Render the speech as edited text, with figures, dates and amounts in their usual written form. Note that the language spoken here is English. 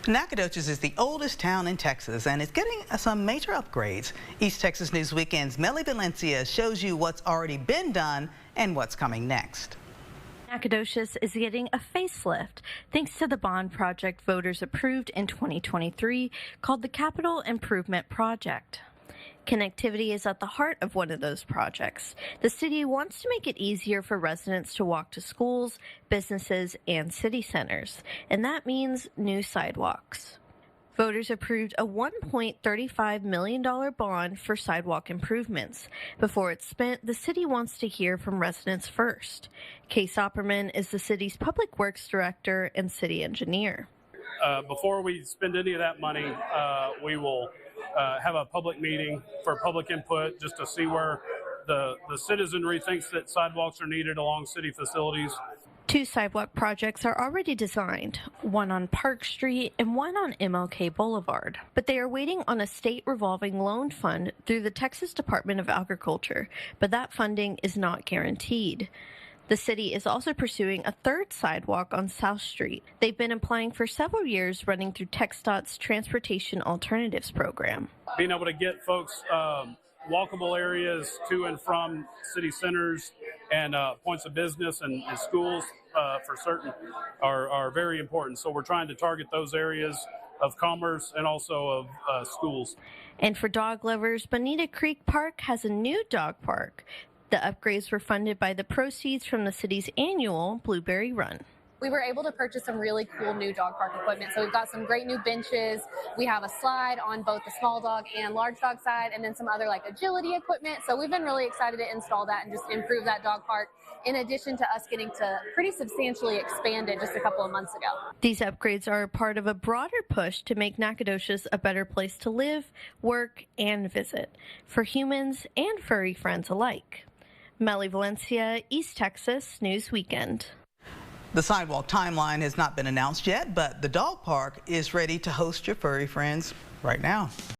Nacogdoches is the oldest town in Texas, and it's getting some major upgrades. East Texas News Weekend's Melly Valencia shows you what's already been done and what's coming next. Nacogdoches is getting a facelift thanks to the bond project voters approved in 2023 called the Capital Improvement Project. Connectivity is at the heart of one of those projects. The city wants to make it easier for residents to walk to schools, businesses, and city centers, and that means new sidewalks. Voters approved a $1.35 million bond for sidewalk improvements. Before it's spent, the city wants to hear from residents first. Case Opperman is the city's public works director and city engineer. Before we spend any of that money, we will have a public meeting for public input just to see where the citizenry thinks that sidewalks are needed along city facilities. 2 sidewalk projects are already designed, one on Park Street and one on MLK Boulevard. But they are waiting on a state revolving loan fund through the Texas Department of Agriculture, but that funding is not guaranteed. The city is also pursuing a 3rd sidewalk on South Street. They've been applying for several years, running through TxDOT's Transportation Alternatives program. Being able to get folks walkable areas to and from city centers and points of business and schools for certain are very important. So we're trying to target those areas of commerce and also of schools. And for dog lovers, Bonita Creek Park has a new dog park. The upgrades were funded by the proceeds from the city's annual Blueberry Run. We were able to purchase some really cool new dog park equipment. So we've got some great new benches. We have a slide on both the small dog and large dog side, and then some other like agility equipment. So we've been really excited to install that and just improve that dog park, in addition to us getting to pretty substantially expand it just a couple of months ago. These upgrades are a part of a broader push to make Nacogdoches a better place to live, work, and visit for humans and furry friends alike. Melly Valencia, East Texas News Weekend. The sidewalk timeline has not been announced yet, but the dog park is ready to host your furry friends right now.